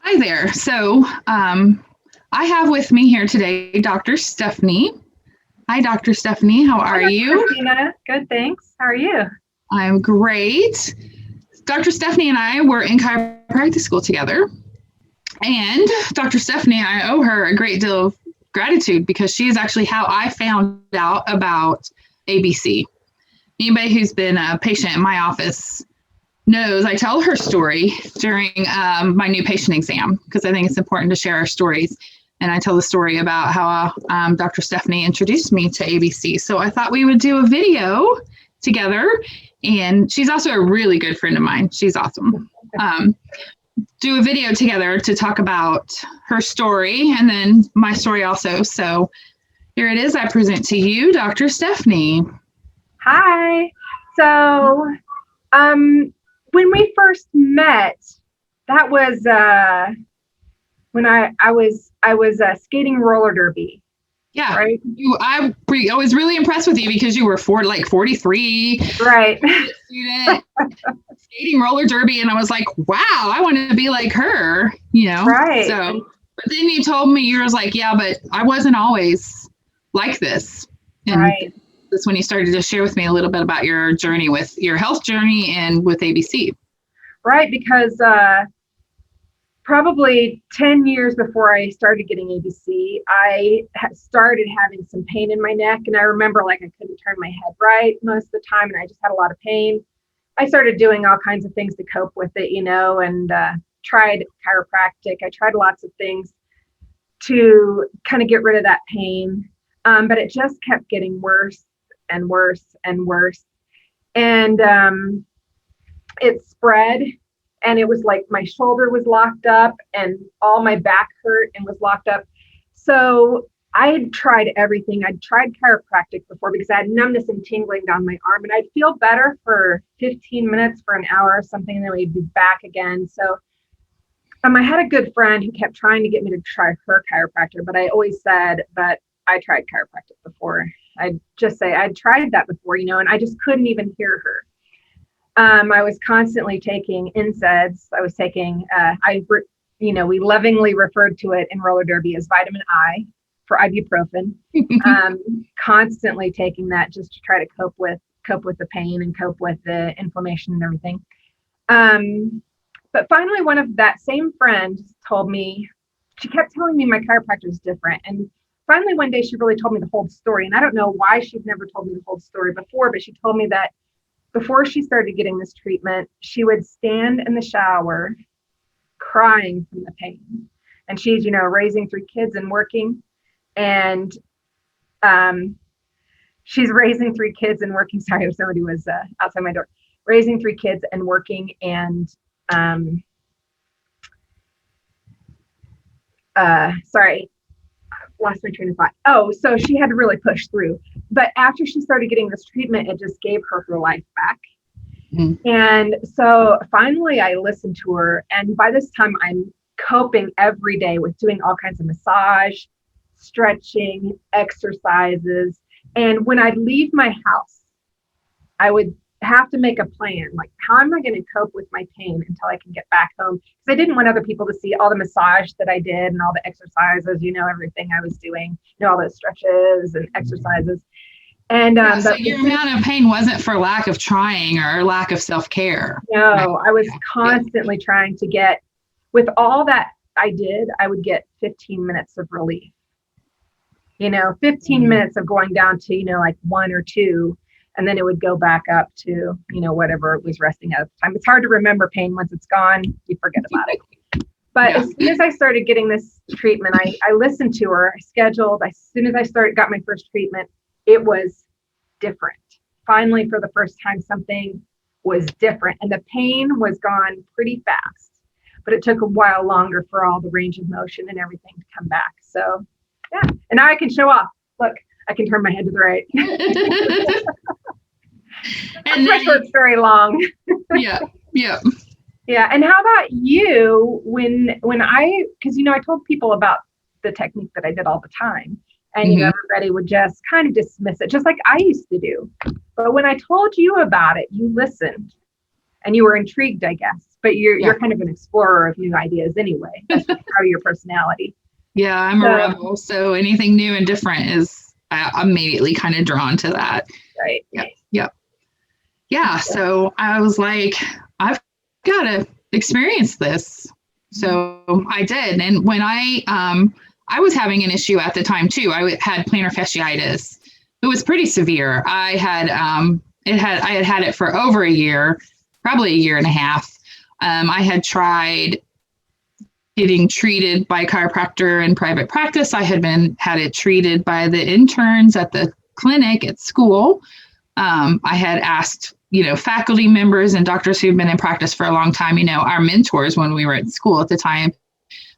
Hi there. So I have with me here today Dr. Stephanie. Hi, Dr. Stephanie. How are you? Christina. Good, thanks. How are you? I'm great. Dr. Stephanie and I were in chiropractic school together. And Dr. Stephanie, I owe her a great deal of gratitude because she is actually how I found out about ABC. Anybody who's been a patient in my office knows I tell her story during my new patient exam because I think it's important to share our stories. And I tell the story about how Dr. Stephanie introduced me to ABC. So I thought we would do a video together. And she's also a really good friend of mine. She's awesome. Do a video together to talk about her story and then my story also. So here it is. I present to you, Dr. Stephanie. Hi. So when we first met, that was when I was skating roller derby. Yeah, right. I was really impressed with you because you were 43, right? Student skating roller derby, and I was like, wow, I want to be like her, Right. So, but then you told me you was like, yeah, but I wasn't always like this, and right. That's when you started to share with me a little bit about your journey with your health journey and with ABC. Right, because probably 10 years before I started getting ABC, I started having some pain in my neck. And I remember I couldn't turn my head right most of the time. And I just had a lot of pain. I started doing all kinds of things to cope with it, and tried chiropractic. I tried lots of things to kind of get rid of that pain. But it just kept getting worse and worse and worse. And it spread. And it was like my shoulder was locked up and all my back hurt and was locked up. So I had tried everything. I'd tried chiropractic before because I had numbness and tingling down my arm, and I'd feel better for 15 minutes, for an hour or something, and then we'd be back again. So I had a good friend who kept trying to get me to try her chiropractor, but I always said, but I tried chiropractic before. I'd just say I'd tried that before, and I just couldn't even hear her. I was constantly taking NSAIDs. I was taking, we lovingly referred to it in roller derby as vitamin I for ibuprofen. Constantly taking that just to try to cope with the pain and cope with the inflammation and everything. But finally, one of that same friend told me, she kept telling me my chiropractor is different. And finally, one day she really told me the whole story. And I don't know why she'd never told me the whole story before, but she told me that before she started getting this treatment, she would stand in the shower crying from the pain. And she's, raising 3 kids and working. And she's raising 3 kids and working. Sorry, if somebody was outside my door. Raising 3 kids and working. And sorry, lost my train of thought. Oh, so she had to really push through. But after she started getting this treatment, it just gave her life back. Mm-hmm. And so finally I listened to her. And by this time I'm coping every day with doing all kinds of massage, stretching, exercises. And when I'd leave my house, I would have to make a plan. Like, how am I going to cope with my pain until I can get back home? Because I didn't want other people to see all the massage that I did and all the exercises, everything I was doing, all those stretches and exercises. And so your amount of pain wasn't for lack of trying or lack of self-care. No, right? I was constantly trying to get, with all that I did, I would get 15 minutes of relief. 15 minutes of going down to, 1 or 2. And then it would go back up to, whatever it was resting at the time. It's hard to remember pain. Once it's gone, you forget about it. But as soon as I started getting this treatment, I listened to her. I scheduled. As soon as I got my first treatment, it was different. Finally, for the first time, something was different. And the pain was gone pretty fast. But it took a while longer for all the range of motion and everything to come back. So, yeah. And now I can show off. Look, I can turn my head to the right. And my short's very long. Yeah. Yeah. And how about you when because I told people about the technique that I did all the time, and everybody would just kind of dismiss it, just like I used to do. But when I told you about it, you listened. and you were intrigued, I guess. But you're kind of an explorer of new ideas anyway. That's just how your personality. Yeah, I'm a rebel. So anything new and different is I'm immediately kind of drawn to that. Right. Yep. Yeah. So I was like, I've got to experience this. So I did. And when I was having an issue at the time too. I had plantar fasciitis. It was pretty severe. I had had it for over a year, probably a year and a half. I had tried getting treated by a chiropractor in private practice. I had it treated by the interns at the clinic at school. I had asked, faculty members and doctors who've been in practice for a long time, our mentors when we were at school at the time,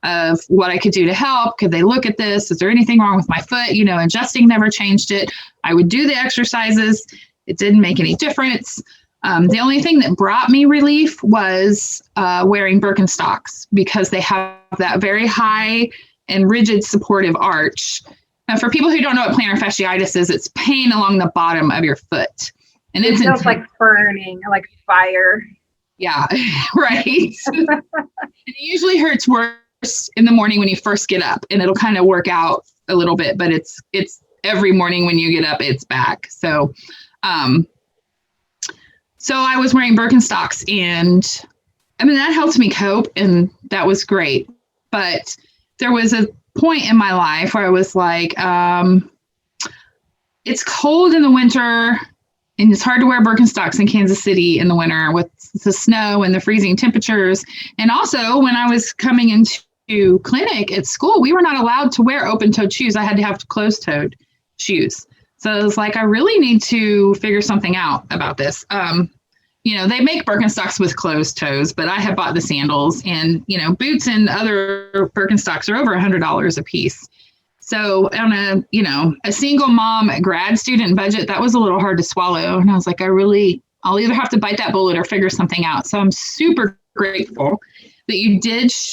of what I could do to help. Could they look at this? Is there anything wrong with my foot? Adjusting never changed it. I would do the exercises. It didn't make any difference. The only thing that brought me relief was wearing Birkenstocks, because they have that very high and rigid supportive arch. Now, for people who don't know what plantar fasciitis is, it's pain along the bottom of your foot. And it feels like burning, like fire. Yeah, right. It usually hurts worse in the morning when you first get up, and it'll kind of work out a little bit, but it's every morning when you get up, it's back. So I was wearing Birkenstocks, and that helped me cope, and that was great. But there was a point in my life where I was like, it's cold in the winter, and it's hard to wear Birkenstocks in Kansas City in the winter with the snow and the freezing temperatures. And also, when I was coming into clinic at school, we were not allowed to wear open-toed shoes. I had to have closed-toed shoes. So I was like, I really need to figure something out about this. They make Birkenstocks with closed toes, but I have bought the sandals, and, boots and other Birkenstocks are over $100 a piece. So on a single mom grad student budget, that was a little hard to swallow. And I was like, I'll either have to bite that bullet or figure something out. So I'm super grateful that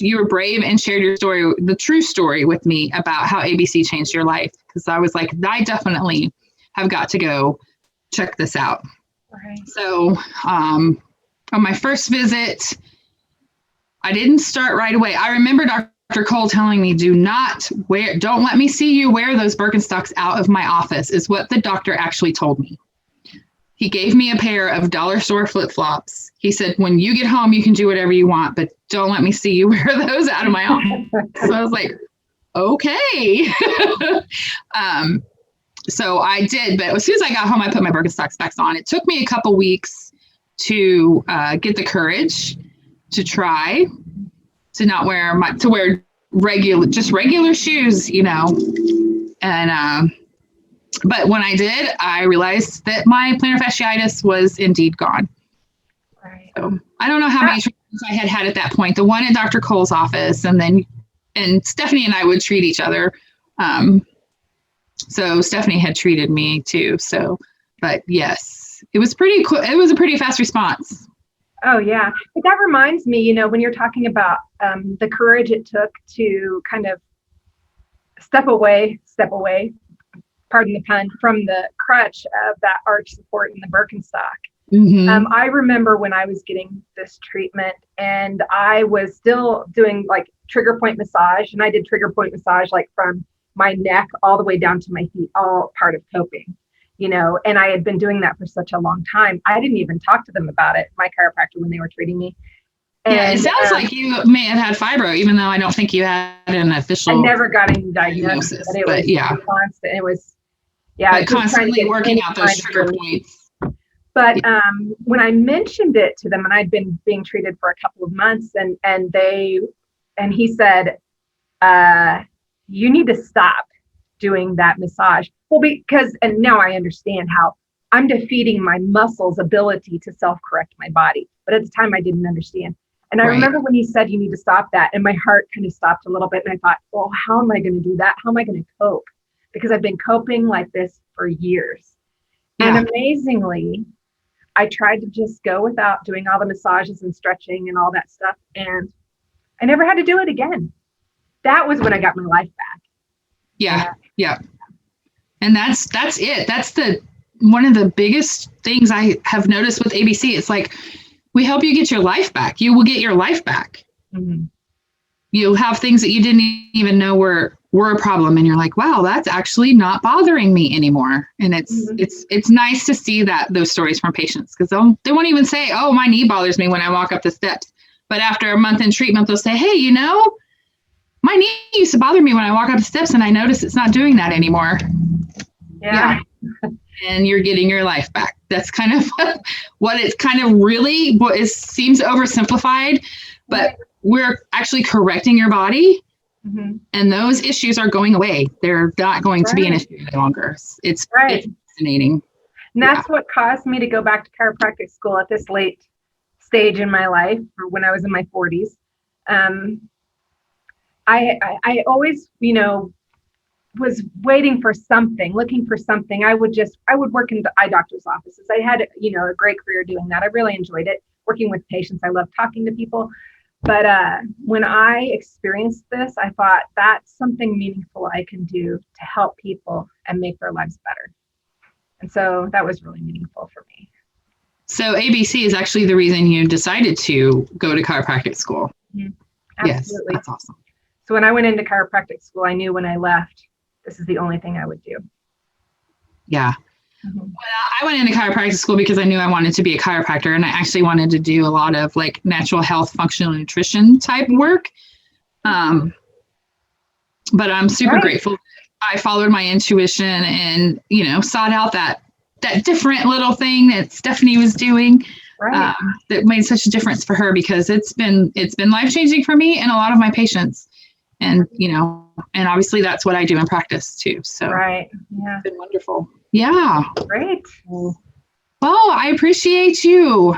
you were brave and shared your story, the true story with me about how ABC changed your life. Because I was like, I definitely have got to go check this out. Right. So on my first visit, I didn't start right away. I remember Dr. Cole telling me, don't let me see you wear those Birkenstocks out of my office, is what the doctor actually told me. He gave me a pair of dollar store flip-flops. He said, when you get home, you can do whatever you want, but don't let me see you wear those out of my office. So I was like, okay. So I did, but as soon as I got home, I put my Birkenstocks back on. It took me a couple weeks to get the courage to try to not wear regular shoes, and but when I did, I realized that my plantar fasciitis was indeed gone. Right. So I don't know how many treatments I had at that point. The one in Dr. Cole's office, and Stephanie and I would treat each other. So Stephanie had treated me too. So, but yes, it was pretty cool. It was a pretty fast response. Oh yeah. But that reminds me, when you're talking about the courage it took to kind of step away, pardon the pun, from the crutch of that arch support in the Birkenstock. Mm-hmm. I remember when I was getting this treatment, and I was still doing like trigger point massage, and I did trigger point massage like from my neck all the way down to my feet, all part of coping, and I had been doing that for such a long time. I didn't even talk to them about it, my chiropractor, when they were treating me. And, yeah, it sounds like you may have had fibro, even though I don't think you had an official. I never got any diagnosis, but it was constant. It was, but constantly working out those trigger points. But when I mentioned it to them, and I'd been being treated for a couple of months, and he said, you need to stop doing that massage. Well, and now I understand how I'm defeating my muscles' ability to self-correct my body. But at the time I didn't understand. And I remember when he said, you need to stop that. And my heart kind of stopped a little bit. And I thought, well, how am I going to do that? How am I going to cope? Because I've been coping like this for years. Yeah. And amazingly, I tried to just go without doing all the massages and stretching and all that stuff. And I never had to do it again. That was when I got my life back. Yeah. And that's it. That's one of the biggest things I have noticed with ABC. It's like we help you get your life back. You will get your life back. Mm-hmm. You'll have things that you didn't even know were a problem, and you're like, wow, that's actually not bothering me anymore. And it's nice to see those stories from patients, because they won't even say, oh, my knee bothers me when I walk up the steps. But after a month in treatment, they'll say, hey, my knee used to bother me when I walk up the steps, and I notice it's not doing that anymore. Yeah. And you're getting your life back. That's kind of what it's kind of really seems oversimplified, but we're actually correcting your body, and those issues are going away. They're not going to be an issue any longer. It's fascinating. And that's what caused me to go back to chiropractic school at this late stage in my life, or when I was in my 40s. I always, was waiting for something, looking for something. I would work in the eye doctor's offices. I had, a great career doing that. I really enjoyed it, working with patients. I love talking to people. But when I experienced this, I thought that's something meaningful I can do to help people and make their lives better. And so that was really meaningful for me. So ABC is actually the reason you decided to go to chiropractic school. Mm-hmm. Yes, that's awesome. So when I went into chiropractic school, I knew when I left, this is the only thing I would do. Yeah. Well, I went into chiropractic school because I knew I wanted to be a chiropractor, and I actually wanted to do a lot of like natural health, functional nutrition type work. But I'm super grateful. I followed my intuition and, sought out that different little thing that Stephanie was doing that made such a difference for her, because it's been life-changing for me and a lot of my patients. And, and obviously that's what I do in practice too. So it's been wonderful. Yeah. Great. Well, I appreciate you.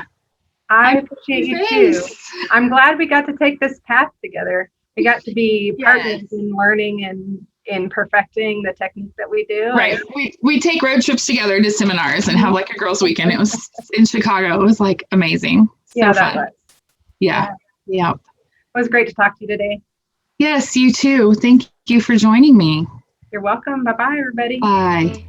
I appreciate you too. I'm glad we got to take this path together. We got to be partners in learning and in perfecting the technique that we do. Right. We take road trips together to seminars and have like a girls' weekend. It was in Chicago. It was like amazing. So that fun. was. Yeah. It was great to talk to you today. Yes, you too. Thank you for joining me. You're welcome. Bye-bye, everybody. Bye.